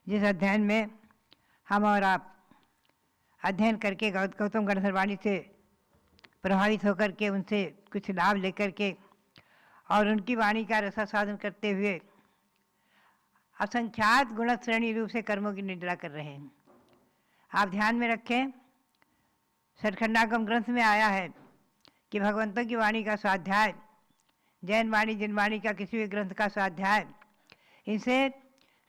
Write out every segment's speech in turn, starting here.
जिस अध्ययन में हम और आप अध्ययन करके गौतम गणधर वाणी से प्रभावित होकर के उनसे कुछ लाभ लेकर के और उनकी वाणी का रसास्वादन करते हुए असंख्यात गुण श्रेणी रूप से कर्मों की निद्रा कर रहे हैं। आप ध्यान में रखें, सठखंडागम ग्रंथ में आया है कि भगवंतों की वाणी का स्वाध्याय, जैन वाणी जिन वाणी का किसी भी ग्रंथ का स्वाध्याय, इनसे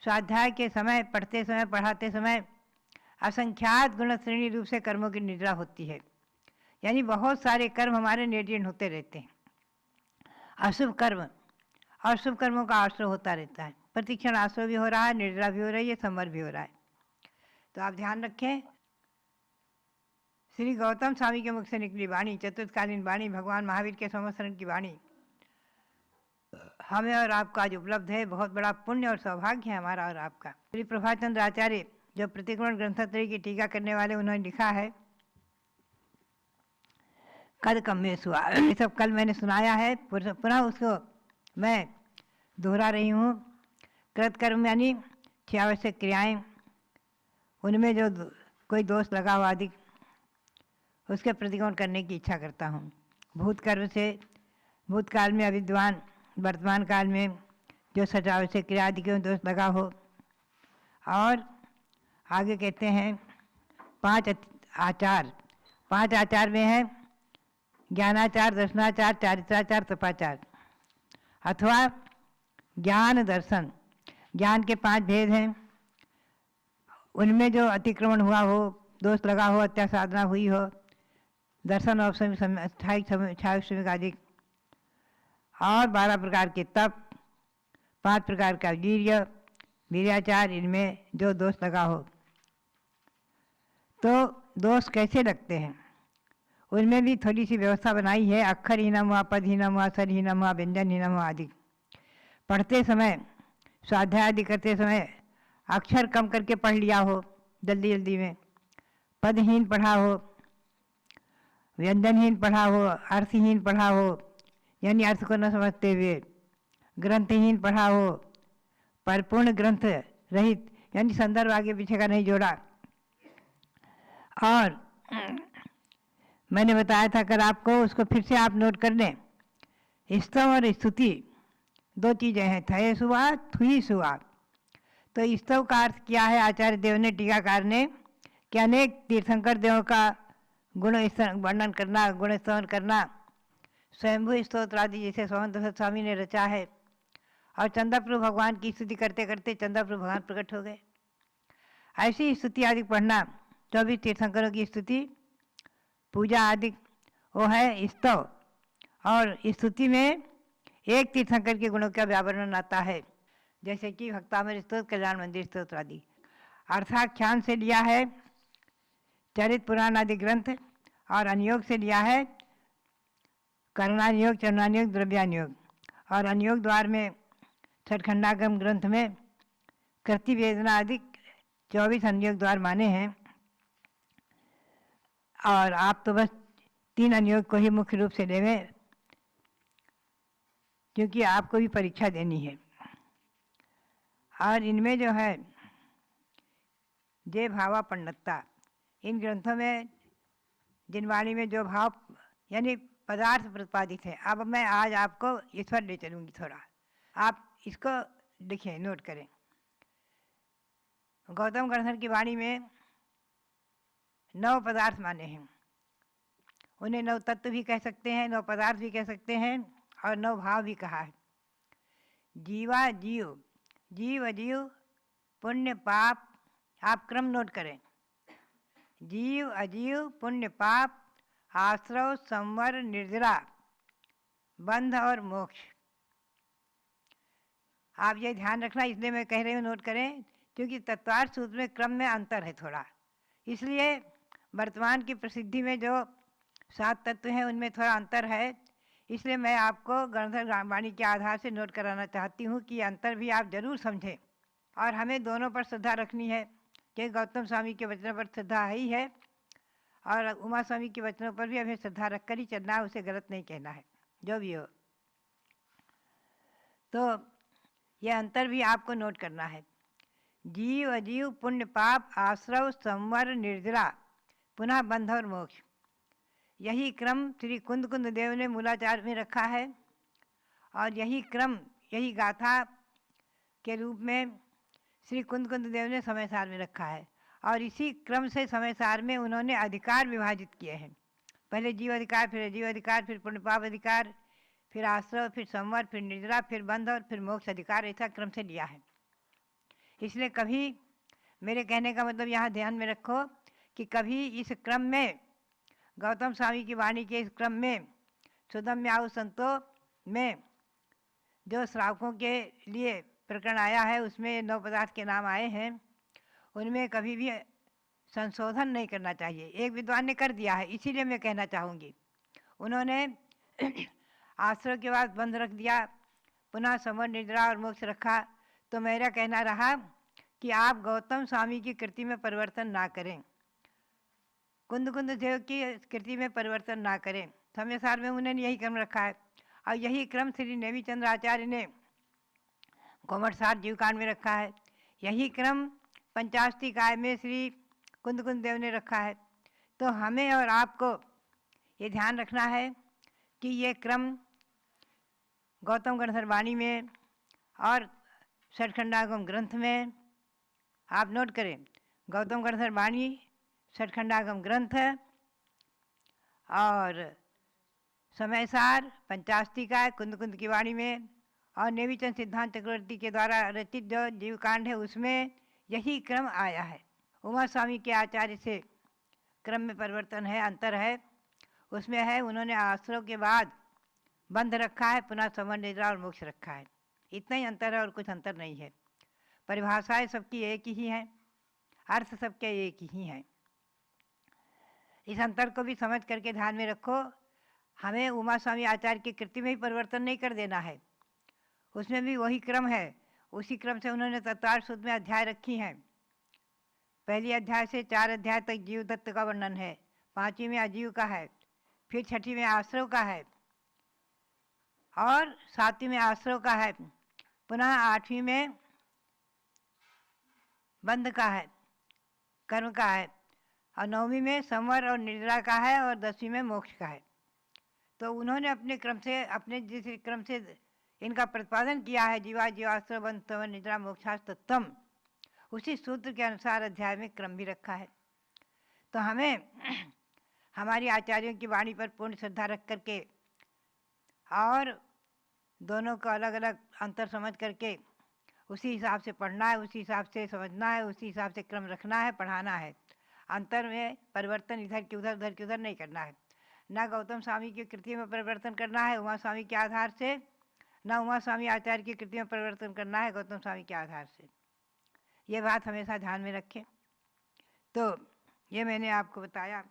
स्वाध्याय के समय, पढ़ते समय, पढ़ाते समय असंख्यात गुण श्रेणी रूप से कर्मों की निद्रा होती है। यानी बहुत सारे कर्म हमारे निर्जीर्ण होते रहते हैं। अशुभ कर्म और शुभ कर्मों का आश्रय होता रहता है। प्रतिक्षण आश्रय भी हो रहा है, निद्रा भी हो रही है, संवर भी हो रहा है। तो आप ध्यान रखें, श्री गौतम स्वामी के मुख से निकली वाणी, चतुर्थकालीन वाणी, भगवान महावीर के संवत्सरण की वाणी हमें और आपका आज उपलब्ध है। बहुत बड़ा पुण्य और सौभाग्य है हमारा और आपका। श्री प्रभाचंद्र आचार्य जो प्रतिकोण ग्रंथत्रय की टीका करने वाले, उन्होंने लिखा है कद कम्मेश हुआ। ये सब कल मैंने सुनाया है, पुनः उसको मैं दोहरा रही हूँ। कृतकर्म यानी 6 आवश्यक क्रियाएँ, उनमें जो कोई दोष लगा हुआ अधिक, उसके प्रतिकोण करने की इच्छा करता हूँ। भूतकर्म से भूतकाल में अविद्वान, वर्तमान काल में जो 6 आवश्यक क्रिया आदि क्यों दोष लगा हो। और आगे कहते हैं 5 आचार, 5 आचार में है ज्ञानाचार, दर्शनाचार, चारित्राचार, तपाचार, अथवा ज्ञान दर्शन। ज्ञान के 5 भेद हैं, उनमें जो अतिक्रमण हुआ हो, दोष लगा हो, अत्यासाधना हुई हो, दर्शन और छाया आदि, और 12 प्रकार के तप, 5 प्रकार का वीर्य, वीर्याचार, इनमें जो दोष लगा हो। तो दोष कैसे लगते हैं, उनमें भी थोड़ी सी व्यवस्था बनाई है। अक्षर हीनम हुआ, पद हीनम हुआ, स्वर हीनम हुआ, व्यंजन हीनम हुआ आदि। पढ़ते समय, स्वाध्याय आदि करते समय अक्षर कम करके पढ़ लिया हो जल्दी जल्दी में, पदहीन पढ़ा हो, व्यंजनहीन पढ़ा हो, अर्थहीन पढ़ा हो, यानी अर्थ को न समझते हुए, ग्रंथहीन पढ़ा हो, परिपूर्ण ग्रंथ रहित, यानी संदर्भ आगे पीछे का नहीं जोड़ा। और मैंने बताया था कर आपको, उसको फिर से आप नोट कर लें। स्तव और स्तुति 2 चीज़ें हैं, थये सुआ, थुई सुआ। तो स्तव का अर्थ क्या है, आचार्य देव ने, टीकाकार ने, कि अनेक तीर्थंकर देवों का गुण वर्णन करना, गुण स्तवन करना, स्वयंभू स्तोत्र आदि जैसे स्वामी स्वामी ने रचा है। और चंद्रप्रभु भगवान की स्तुति करते करते चंद्रप्रभु भगवान प्रकट हो गए। ऐसी स्तुति आदि पढ़ना, 24 तीर्थंकरों की स्तुति, पूजा आदि, वो है स्तव। और स्तुति में एक तीर्थंकर के गुणों का व्यावरण आता है, जैसे कि भक्तामृत स्तोत्र, कल्याण मंदिर स्तोत्र आदि। अर्थाख्यान से लिया है चरित पुराण आदि ग्रंथ, और अनुयोग से लिया है कर्णानुयोग, चरणानुयोग, द्रव्यानुयोग। और अनुयोग द्वार में सठखंडागम ग्रंथ में कृति वेदना आदि 24 अनुयोग द्वार माने हैं। और आप तो बस 3 अनुयोग को ही मुख्य रूप से लेवें, क्योंकि आपको भी परीक्षा देनी है। और इनमें जो है जय भावापन्नता, इन ग्रंथों में जिन वाणी में जो भाव यानी पदार्थ प्रतिपादित है। अब मैं आज आपको इस पर ले चलूँगी थोड़ा, आप इसको लिखें, नोट करें। गौतम गणधर की वाणी में 9 पदार्थ माने हैं। उन्हें 9 तत्व भी कह सकते हैं, 9 पदार्थ भी कह सकते हैं, और 9 भाव भी कहा है। जीवा जीव, जीव अजीव, पुण्य पाप, आप क्रम नोट करें। जीव अजीव, पुण्य पाप, आश्रव, संवर, निर्जरा, बंध और मोक्ष। आप ये ध्यान रखना, इसलिए मैं कह रही हूँ नोट करें, क्योंकि तत्वार्थ सूत्र में क्रम में अंतर है थोड़ा, इसलिए वर्तमान की प्रसिद्धि में जो 7 तत्व हैं उनमें थोड़ा अंतर है। इसलिए मैं आपको गणधर वाणी के आधार से नोट कराना चाहती हूँ कि अंतर भी आप जरूर समझें। और हमें दोनों पर श्रद्धा रखनी है, कि गौतम स्वामी के वचनों पर श्रद्धा ही है, और उमा स्वामी के वचनों पर भी हमें श्रद्धा रखकर ही चलना है, उसे गलत नहीं कहना है, जो भी हो। तो यह अंतर भी आपको नोट करना है। जीव अजीव पुण्य पाप आश्रव संवर निर्जरा पुनः बंध और मोक्ष। यही क्रम श्री कुंद कुंद देव ने मूलाचार में रखा है और यही क्रम, यही गाथा के रूप में श्री कुंद कुंद देव ने समय सार में रखा है। और इसी क्रम से समय सार में उन्होंने अधिकार विभाजित किए हैं। पहले जीव अधिकार, फिर अजीव अधिकार, फिर पुण्य पाप अधिकार, फिर आश्रव, फिर संवर, फिर निर्जरा, फिर बंध और फिर मोक्ष अधिकार, ऐसा क्रम से लिया है। इसलिए कभी, मेरे कहने का मतलब यहाँ ध्यान में रखो कि कभी इस क्रम में, गौतम स्वामी की वाणी के इस क्रम में, सुदम्याहु संतो में जो श्रावकों के लिए प्रकरण आया है उसमें 9 पदार्थ के नाम आए हैं, उनमें कभी भी संशोधन नहीं करना चाहिए। एक विद्वान ने कर दिया है, इसीलिए मैं कहना चाहूँगी। उन्होंने आश्रय के बाद बंध रख दिया, पुनः समर, निद्रा और मोक्ष रखा। तो मेरा कहना रहा कि आप गौतम स्वामी की कृति में परिवर्तन ना करें, कुंद कुंद देव की कृति में परिवर्तन ना करें। समय सार में उन्होंने यही क्रम रखा है और यही क्रम श्री नेमी चंद्र आचार्य ने कोमटसार जीवकांड में रखा है। यही क्रम पंचाष्टिकाय में श्री कुंद कुंद देव ने रखा है। तो हमें और आपको ये ध्यान रखना है कि ये क्रम गौतम गणधर वाणी में और षटखंडागम ग्रंथ में, आप नोट करें, गौतम गणधर वाणी, षटखंडागम ग्रंथ और समय सार, पंचाष्टिकाय, कुंद कुंद की वाणी में और नेमीचंद सिद्धांत चक्रवर्ती के द्वारा रचित जो जीवकांड है उसमें यही क्रम आया है। उमा स्वामी के आचार्य से क्रम में परिवर्तन है, अंतर है। उसमें है उन्होंने आश्रव के बाद बंध रखा है, पुनः समर, निद्रा और मोक्ष रखा है। इतना ही अंतर है और कुछ अंतर नहीं है। परिभाषाएं सबकी एक ही हैं, अर्थ सबके एक ही हैं। इस अंतर को भी समझ करके ध्यान में रखो। हमें उमा स्वामी आचार्य की कृति में ही परिवर्तन नहीं कर देना है, उसमें भी वही क्रम है। उसी क्रम से उन्होंने तत्वार्थ सूत्र में अध्याय रखी हैं। पहली अध्याय से 4 अध्याय तक जीव दत्त का वर्णन है, 5वीं में अजीव का है, फिर 6ठी में आश्रव का है और 7वीं में आश्रव का है, पुनः 8वीं में बंध का है, कर्म का है, और 9वीं में संवर और निर्जरा का है और 10वीं में मोक्ष का है। तो उन्होंने अपने क्रम से, अपने जिस क्रम से इनका प्रतिपादन किया है, जीवा जीवाश्रव बंध संवर निद्रा मोक्षाश्च तत्तम, उसी सूत्र के अनुसार अध्याय में क्रम भी रखा है। तो हमें हमारी आचार्यों की वाणी पर पूर्ण श्रद्धा रख करके और दोनों का अलग अलग अंतर समझ करके उसी हिसाब से पढ़ना है, उसी हिसाब से समझना है, उसी हिसाब से क्रम रखना है, पढ़ाना है। अंतर में परिवर्तन इधर की उधर, उधर की उधर नहीं करना है। ना गौतम स्वामी की कृति में परिवर्तन करना है उमा स्वामी के आधार से, ना उमा स्वामी आचार्य की कृति में परिवर्तन करना है गौतम स्वामी के आधार से। ये बात हमेशा ध्यान में रखें। तो ये मैंने आपको बताया,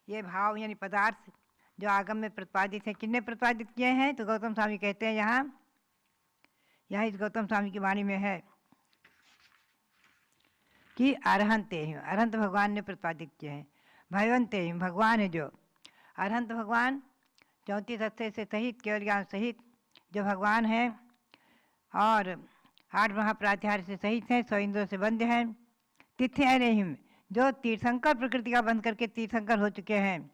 ये भाव यानी पदार्थ जो आगम में प्रतिपादित है, किसने प्रतिपादित किए हैं? तो गौतम स्वामी कहते हैं यहाँ इस गौतम स्वामी की वाणी में है कि अरहंत अरहंत भगवान ने प्रतिपादित किए हैं। भयवंत भगवान है जो अरहंत भगवान 34 अध्याय से सहित, केवल ज्ञान सहित जो भगवान हैं और 8 महाप्रात्याहार से सहित हैं, 100 इंद्रों से बंध हैं। तिथ्य रहीम जो तीर्थंकर प्रकृति का बंध करके तीर्थंकर हो चुके हैं,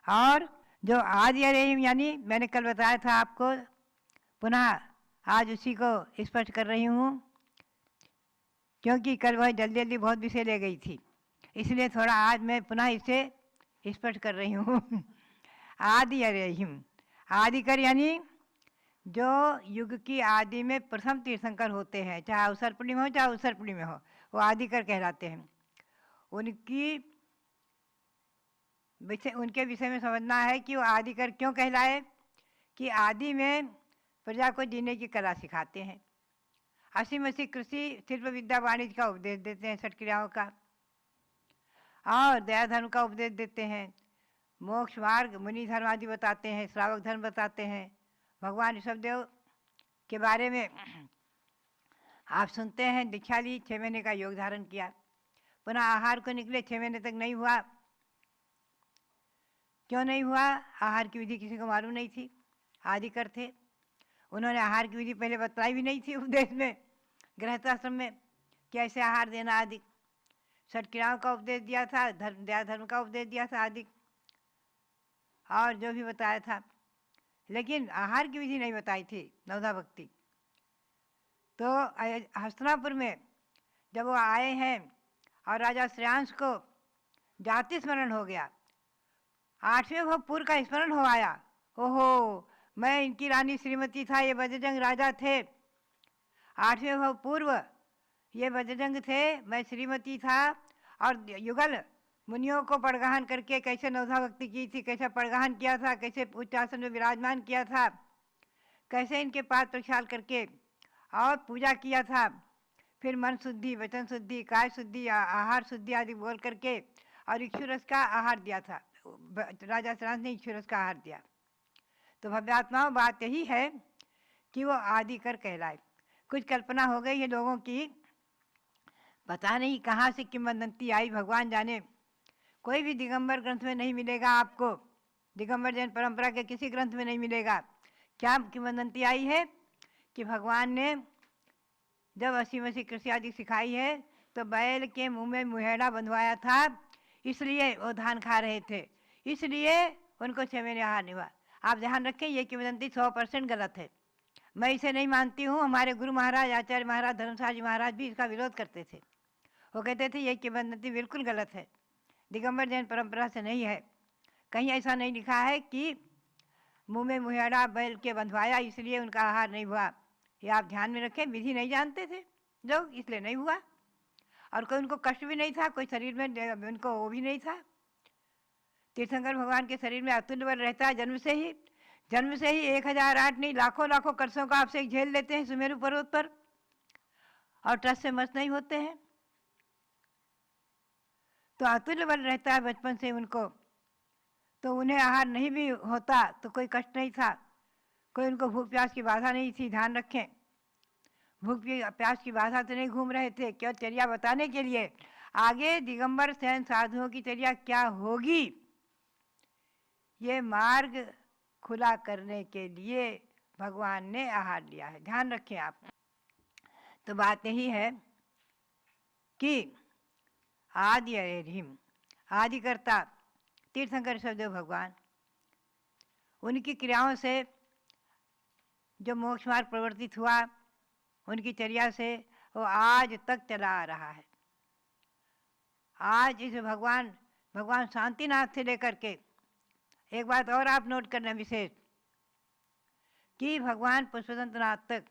और जो आदि रहीम यानी मैंने कल बताया था आपको, पुनः आज उसी को स्पष्ट कर रही हूँ क्योंकि कल वह जल्दी जल्दी बहुत विषय ले गई थी, इसलिए थोड़ा आज मैं पुनः इसे स्पष्ट कर रही हूँ। आदि रहीम, आदिकर यानी जो युग की आदि में प्रथम तीर्थंकर होते हैं, चाहे अवसर पूर्णिमा हो चाहे अवसर पूर्णिमा हो, वो आदिकर कहलाते हैं। उनके विषय में समझना है कि वो आदिकर क्यों कहलाए, कि आदि में प्रजा को जीने की कला सिखाते हैं, असीम असी कृषि शिल्प विद्या वाणिज्य का उपदेश देते हैं, 6 क्रियाओं का, और दया धर्म का उपदेश देते हैं, मोक्ष मार्ग मुनि धर्म आदि बताते हैं, श्रावक धर्म बताते हैं। भगवान ऋषभदेव के बारे में आप सुनते हैं, दीक्षा ली, 6 महीने का योग धारण किया, पुनः आहार को निकले, 6 महीने तक नहीं हुआ। क्यों नहीं हुआ? आहार की विधि किसी को मालूम नहीं थी, आदिकर थे, उन्होंने आहार की विधि पहले बताई भी नहीं थी उपदेश में, गृहस्थाश्रम में, कैसे आहार देना आदि, षट क्रियाओं का उपदेश दिया था, दया धर्म का उपदेश दिया था आदि, और जो भी बताया था, लेकिन आहार की विधि नहीं बताई थी नवधा भक्ति। तो हस्तिनापुर में जब वो आए हैं और राजा श्रेयांश को जाति स्मरण हो गया, 8वें भव पूर्व का स्मरण हो आया, ओहो मैं इनकी रानी श्रीमती था, ये बजरंग राजा थे, 8वें भव पूर्व ये बजरंग थे, मैं श्रीमती था, और युगल मुनियों को पड़गहन करके कैसे नवधा भक्ति की थी, कैसे पड़गहन किया था, कैसे उच्च आसन में विराजमान किया था, कैसे इनके पाद प्रक्षाल करके और पूजा किया था, फिर मन शुद्धि, वचन शुद्धि, काय शुद्धि, आहार शुद्धि आदि बोल करके और इक्षुरस का आहार दिया था। राजा श्रेयांश ने इक्षुरस का आहार दिया। तो भव्यात्माओं बात यही है कि वो आदिकर कहलाए। कुछ कल्पना हो गई है लोगों की, पता नहीं कहाँ से किंवदंती आई, भगवान जाने। कोई भी दिगंबर ग्रंथ में नहीं मिलेगा आपको, दिगंबर जैन परंपरा के किसी ग्रंथ में नहीं मिलेगा। क्या किंवदंती आई है कि भगवान ने जब असी मसी कृषि आदि सिखाई है तो बैल के मुंह में मुहेड़ा बंधवाया था, इसलिए वो धान खा रहे थे, इसलिए उनको 6 महीने आहार नहीं हुआ। आप ध्यान रखें, ये किंवदंती 100% गलत है। मैं इसे नहीं मानती हूँ। हमारे गुरु महाराज आचार्य महाराज धर्मसार जी महाराज भी इसका विरोध करते थे। वो कहते थे ये किंवदंती बिल्कुल गलत है, दिगंबर जैन परंपरा से नहीं है। कहीं ऐसा नहीं लिखा है कि मुंह में मुहेड़ा बैल के बंधवाया इसलिए उनका आहार नहीं हुआ। ये आप ध्यान में रखें, विधि नहीं जानते थे लोग, इसलिए नहीं हुआ। और कोई उनको कष्ट भी नहीं था, कोई शरीर में उनको वो भी नहीं था। तीर्थंकर भगवान के शरीर में अतुल्य बल रहता है जन्म से ही। 1008 नहीं लाखों लाखों कर्षों का आपसे झेल लेते हैं सुमेरु पर्वत पर, और टस से मस नहीं होते हैं। तो अतुल्य बल रहता है बचपन से उनको, तो उन्हें आहार नहीं भी होता तो कोई कष्ट नहीं था, कोई उनको भूख प्यास की बाधा नहीं थी। ध्यान रखें, भूख प्यास की बाधा से नहीं घूम रहे थे, केवल चर्या बताने के लिए। आगे दिगंबर सैन साधुओं की चर्या क्या होगी, ये मार्ग खुला करने के लिए भगवान ने आहार लिया है। ध्यान रखें आप। तो बात यही है कि आदि अरेरिम, आदिकर्ता तीर्थंकर सददेव भगवान, उनकी क्रियाओं से जो मोक्ष मार्ग प्रवर्तित हुआ, उनकी चर्या से वो आज तक चला आ रहा है। आज इस भगवान शांतिनाथ से लेकर के, एक बात और आप नोट करना विशेष, कि भगवान पुष्पदंतनाथ तक,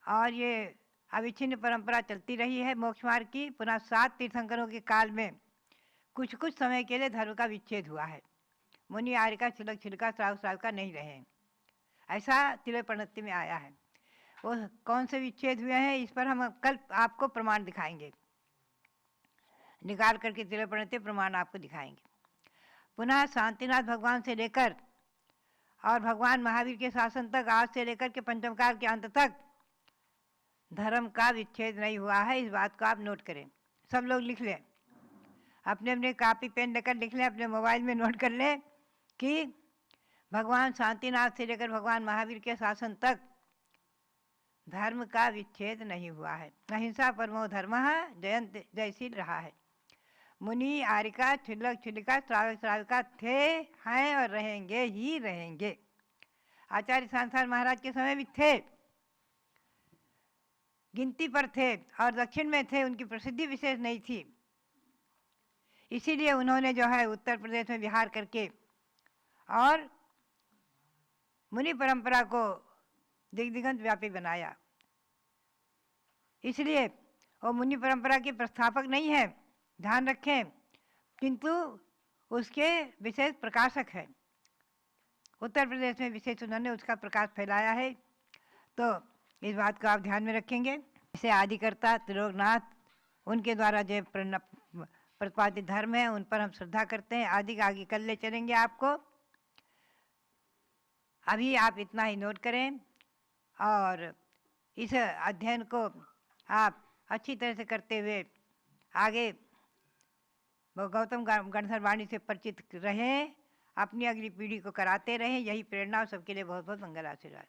और ये अविच्छिन्न परंपरा चलती रही है मोक्ष मार्ग की। पुनः 7 तीर्थंकरों के काल में कुछ कुछ समय के लिए धर्म का विच्छेद हुआ है। मुनि आर्य का छिलक छिलका श्राव का नहीं रहे, ऐसा तिलय प्रणति में आया है। वो कौन से विच्छेद हुए हैं इस पर हम कल आपको प्रमाण दिखाएंगे, निकाल करके तिलय प्रणति प्रमाण आपको दिखाएंगे। पुनः शांतिनाथ भगवान से लेकर और भगवान महावीर के शासन तक, आज से लेकर के पंचम काल के अंत तक धर्म का विच्छेद नहीं हुआ है। इस बात को आप नोट करें, सब लोग लिख लें, अपने अपने कापी पेन लेकर लिख लें, अपने मोबाइल में नोट कर लें कि भगवान शांतिनाथ से लेकर भगवान महावीर के शासन तक धर्म का विच्छेद नहीं हुआ है। अहिंसा परमो धर्म जयंत जयशील रहा है। मुनि आर्यिका छिलक छिलिका श्राविका थे, हैं और रहेंगे ही रहेंगे। आचार्य सांसार महाराज के समय भी थे, गिनती पर थे और दक्षिण में थे, उनकी प्रसिद्धि विशेष नहीं थी। इसीलिए उन्होंने जो है उत्तर प्रदेश में विहार करके और मुनि परंपरा को दिग्दिगंत व्यापी बनाया। इसलिए वो मुनि परंपरा के प्रस्थापक नहीं है, ध्यान रखें, किंतु उसके विशेष प्रकाशक है। उत्तर प्रदेश में विशेष उन्होंने उसका प्रकाश फैलाया है। तो इस बात को आप ध्यान में रखेंगे। इसे आदिकर्ता त्रिलोकनाथ, उनके द्वारा जो प्रतिपादित धर्म है उन पर हम श्रद्धा करते हैं। आदि आगे कल ले चलेंगे आपको। अभी आप इतना ही नोट करें और इस अध्ययन को आप अच्छी तरह से करते हुए आगे गौतम गणधर वाणी से परिचित रहें, अपनी अगली पीढ़ी को कराते रहें। यही प्रेरणा सबके लिए बहुत बहुत मंगल आशीर्वाद।